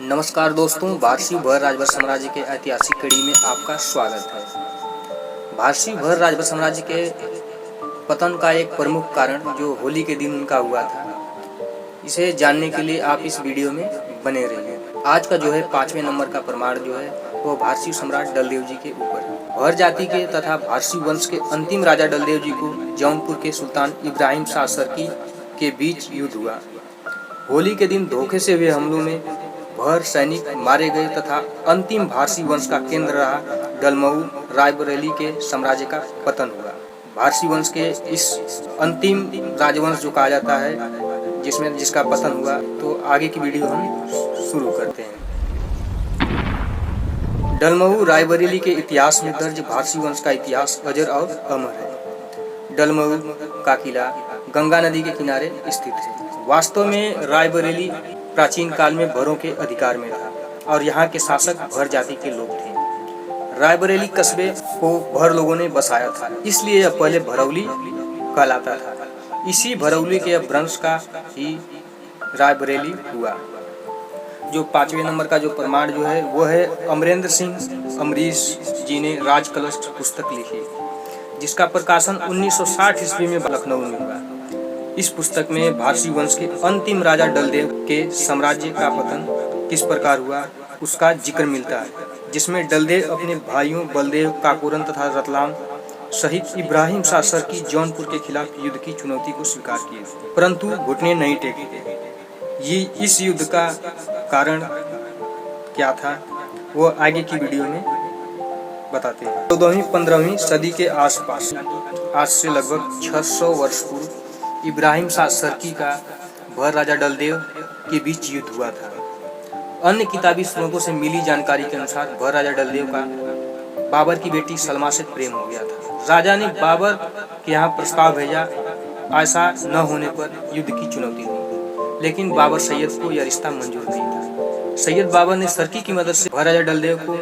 नमस्कार दोस्तों, भारसी भर राजभर साम्राज्य के ऐतिहासिक कड़ी में आपका स्वागत है। भारसी भर राजभर साम्राज्य के पतन का एक प्रमुख कारण जो होली के दिन उनका हुआ था, इसे जानने के लिए आप इस वीडियो में बने रहिए। आज का जो है 5वें नंबर का प्रमाण जो है वो भारसी सम्राट डलदेव जी के ऊपर है। भर जाति के तथा भारसी वंश के अंतिम राजा डलदेव जी को जौनपुर के सुल्तान इब्राहिम शाह सरकी के बीच युद्ध हुआ। होली के दिन धोखे से हुए हमलों में भर सैनिक मारे गए तथा अंतिम भारसी वंश का केंद्र रहा डलमऊ रायबरेली के साम्राज्य का पतन हुआ। भारसी वंश के इस अंतिम राजवंश जो कहा जाता है जिसका पतन हुआ, तो आगे की वीडियो हम शुरू करते हैं। डलमऊ रायबरेली के इतिहास में दर्ज भारसी वंश का इतिहास अजर और अमर है। डलमऊ का किला गंगा नदी के किनारे स्थित है। वास्तव में रायबरेली प्राचीन काल में भरों के अधिकार में था और यहाँ के शासक भर जाति के लोग थे। रायबरेली कस्बे को भर लोगों ने बसाया था, इसलिए यह पहले भरौली कहलाता था। इसी भरौली के वंश का ही रायबरेली हुआ। जो 5वें नंबर का जो प्रमाण जो है वो है अमरेंद्र सिंह अमरीश जी ने राजकलश पुस्तक लिखी, जिसका प्रकाशन 1960 ईस्वी में लखनऊ में हुआ। इस पुस्तक में भारसी वंश के अंतिम राजा डलदेव के साम्राज्य का पतन किस प्रकार हुआ उसका जिक्र मिलता है, जिसमें डलदेव अपने भाइयों बलदेव, काकोरन तथा रतलाम सहित इब्राहिम शाह सरकी जौनपुर के खिलाफ युद्ध की चुनौती को स्वीकार किए, परंतु घुटने नहीं टेके। ये इस युद्ध का कारण क्या था वो आगे की वीडियो में बताते हैं। 14वीं-15वीं सदी के आसपास, आज से लगभग 600 वर्ष पूर्व, इब्राहिम शाह सरकी का भर राजा डलदेव के बीच युद्ध हुआ था। अन्य किताबी स्रोतों से मिली जानकारी के अनुसार भर राजा डलदेव का बाबर की बेटी सलमा से प्रेम हो गया था। राजा ने बाबर के यहाँ प्रस्ताव भेजा। ऐसा न होने पर युद्ध की चुनौती दी, लेकिन बाबर सैयद को यह रिश्ता मंजूर नहीं था। सैयद बाबर ने सरकी की मदद से भर राजा डलदेव को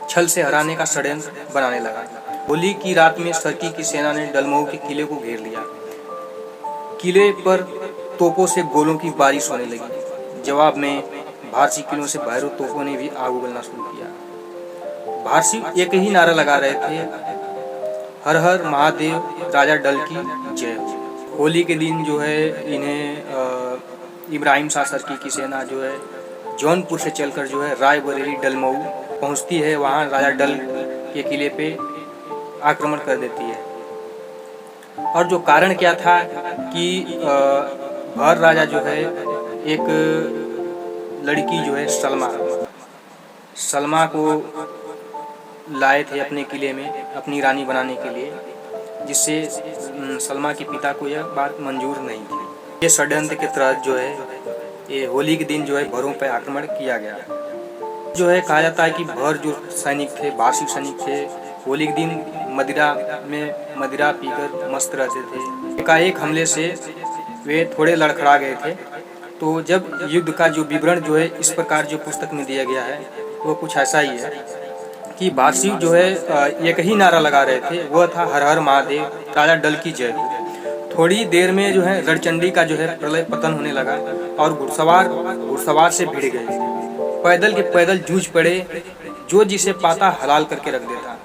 छल से हराने का षड्यंत्र बनाने लगा। होली की रात में सरकी की सेना ने डलमऊ के किले को घेर लिया। किले पर तोपों से गोलों की बारिश होने लगी। जवाब में भारसी किलों से बाहरों तोपों ने भी आग उगलना शुरू किया। भारसी एक ही नारा लगा रहे थे, हर हर महादेव, राजा डल की जय। होली के दिन जो है इन्हें इब्राहिम शाह सरकी की सेना जो है जौनपुर से चलकर जो है रायबरेली डलमऊ पहुंचती है। वहां राजा डल के किले पे आक्रमण कर देती है। और जो कारण क्या था कि भर राजा जो है एक लड़की जो है सलमा को लाए थे अपने किले में अपनी रानी बनाने के लिए, जिससे सलमा के पिता को यह बात मंजूर नहीं थी। ये षड्यंत्र के तहत जो है ये होली के दिन जो है भरों पर आक्रमण किया गया। जो है कहा जाता है कि भर जो सैनिक थे, भारसी सैनिक थे, होली के दिन मदिरा पीकर मस्त रहते थे। एकाएक हमले से वे थोड़े लड़खड़ा गए थे। तो जब युद्ध का जो विवरण जो है इस प्रकार जो पुस्तक में दिया गया है वो कुछ ऐसा ही है कि भारसी जो है एक ही नारा लगा रहे थे, वह था हर हर महादेव, राजा डल की जय। थोड़ी देर में जो है रणचंडी का जो है प्रलय पतन होने लगा और घुड़सवार से भिड़ गए। पैदल के पैदल जूझ पड़े, जो जिसे पाता हलाल करके रख देता।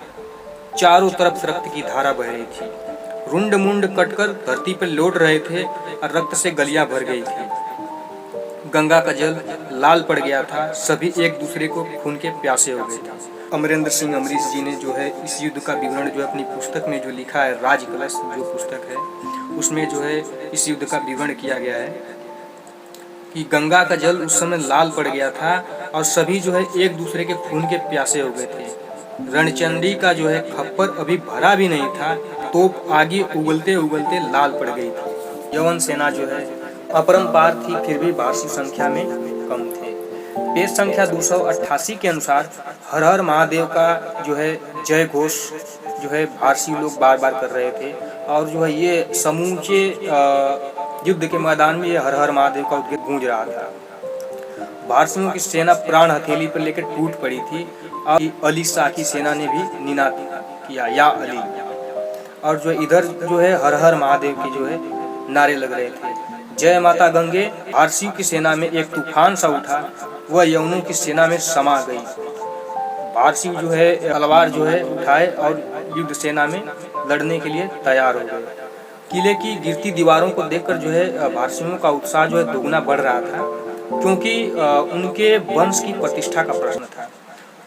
चारों तरफ रक्त की धारा बह रही थी। रुंड मुंड कटकर धरती पर लौट रहे थे और रक्त से गलियां भर गई थी। गंगा का जल लाल पड़ गया था। सभी एक दूसरे को खून के प्यासे हो गए थे। अमरेंद्र सिंह अमरीश जी ने जो है इस युद्ध का विवरण जो अपनी पुस्तक में जो लिखा है, राजकलश जो पुस्तक है, उसमें जो है इस युद्ध का विवरण किया गया है कि गंगा का जल उस समय लाल पड़ गया था और सभी जो है एक दूसरे के खून के प्यासे हो गए थे। रणचंडी का जो है खप्पर अभी भरा भी नहीं था, तोप आगे उगलते उगलते लाल पड़ गई थी। यवन सेना जो है अपरंपार थी, फिर भी भारसी संख्या में कम थे। पेज संख्या 288 के अनुसार हर हर महादेव का जो है जय घोष जो है भारसी लोग बार बार कर रहे थे और जो है ये समूचे युद्ध के मैदान में ये हर हर महादेव का उद्गार गूंज रहा था। भारसियों की सेना प्राण हथेली पर लेकर टूट पड़ी थी और अली शाह की सेना ने भी निनाद किया, या अली। और जो इधर जो है हर हर महादेव के जो है नारे लग रहे थे। जय माता गंगे भारसियों की सेना में एक तूफान सा उठा, वह यवनों की सेना में समा गई। भारसी जो है तलवार जो है उठाए और युद्ध सेना में लड़ने के लिए तैयार हो गए। किले की गिरती दीवारों को देखकर जो है भारसियों का उत्साह जो है दोगुना बढ़ रहा था, क्योंकि उनके वंश की प्रतिष्ठा का प्रश्न था,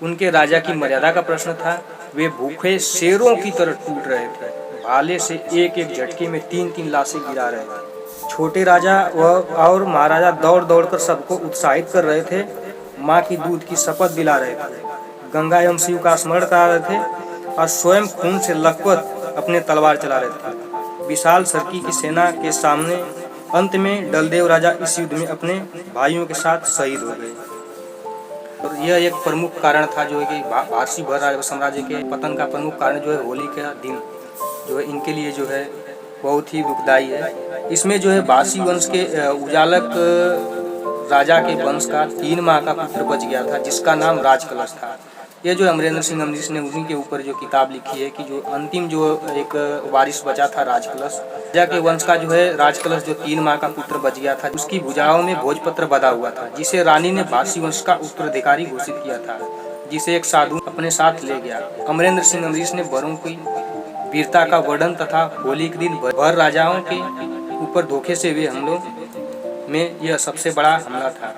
उनके राजा की मर्यादा का प्रश्न था। वे भूखे शेरों की तरह टूट रहे थे। भाले से एक एक झटके में 3-3 लाशें गिरा रहे थे। छोटे राजा और महाराजा दौड़ दौड़ कर सबको उत्साहित कर रहे थे, माँ की दूध की शपथ दिला रहे थे, गंगा एवं शिव का स्मरण करा रहे थे और स्वयं खून से लथपथ अपने तलवार चला रहे थे। विशाल सरकी की सेना के सामने अंत में डलदेव राजा इस युद्ध में अपने भाइयों के साथ शहीद हो गए। और यह एक प्रमुख कारण था जो है कि भारसी भर साम्राज्य के पतन का प्रमुख कारण जो है होली का दिन जो है इनके लिए जो है बहुत ही दुखदायी है। इसमें जो है भारसी वंश के उजालक राजा के वंश का 3 माह का पुत्र बच गया था, जिसका नाम राजकलश था। ये जो अमरेंद्र सिंह अमरीश ने उन्हीं के ऊपर जो किताब लिखी है कि जो अंतिम जो एक वारिस बचा था राजकलश, राजा के वंश का जो है राजकलश जो 3 माह का पुत्र बच गया था, उसकी भुजाओं में भोजपत्र बंधा हुआ था, जिसे रानी ने भारसी वंश का उत्तराधिकारी घोषित किया था, जिसे एक साधु अपने साथ ले गया। अमरेंद्र सिंह अमरीश ने वरों की वीरता का वर्णन तथा होली के दिन भर राजाओं के ऊपर धोखे से हुए हमलों में यह सबसे बड़ा हमला था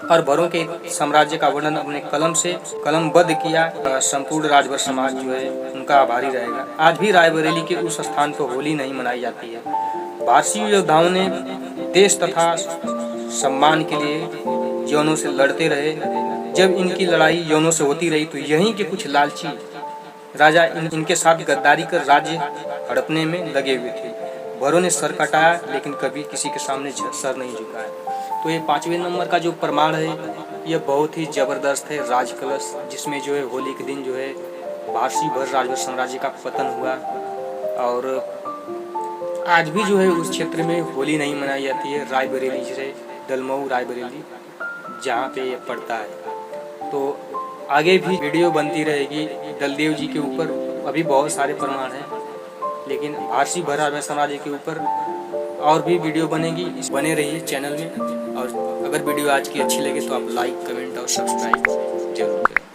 और भरों के साम्राज्य का वर्णन अपने कलम से कलमबद्ध किया। संपूर्ण राजभर समाज जो है उनका आभारी रहेगा। आज भी रायबरेली के उस स्थान पर होली नहीं मनाई जाती है। भारतीय योद्धाओं ने देश तथा सम्मान के लिए यौनों से लड़ते रहे। जब इनकी लड़ाई यौनों से होती रही तो यहीं के कुछ लालची राजा इनके साथ गद्दारी कर राज्य हड़पने में लगे हुए थे। भरों ने सर कटाया लेकिन कभी किसी के सामने सर नहीं झुकाया। तो ये 5वें नंबर का जो प्रमाण है यह बहुत ही जबरदस्त है, राजकलश, जिसमें जो है होली के दिन जो है भारसी भर राजभर साम्राज्य का पतन हुआ। और आज भी जो है उस क्षेत्र में होली नहीं मनाई जाती है, रायबरेली से दलमऊ रायबरेली जहाँ पे ये पड़ता है। तो आगे भी वीडियो बनती रहेगी दलदेव जी के ऊपर, अभी बहुत सारे प्रमाण हैं, लेकिन भारसी भर राजभर साम्राज्य के ऊपर और भी वीडियो बनेगी। बने रहिए चैनल में। और अगर वीडियो आज की अच्छी लगे तो आप लाइक, कमेंट और सब्सक्राइब जरूर करें।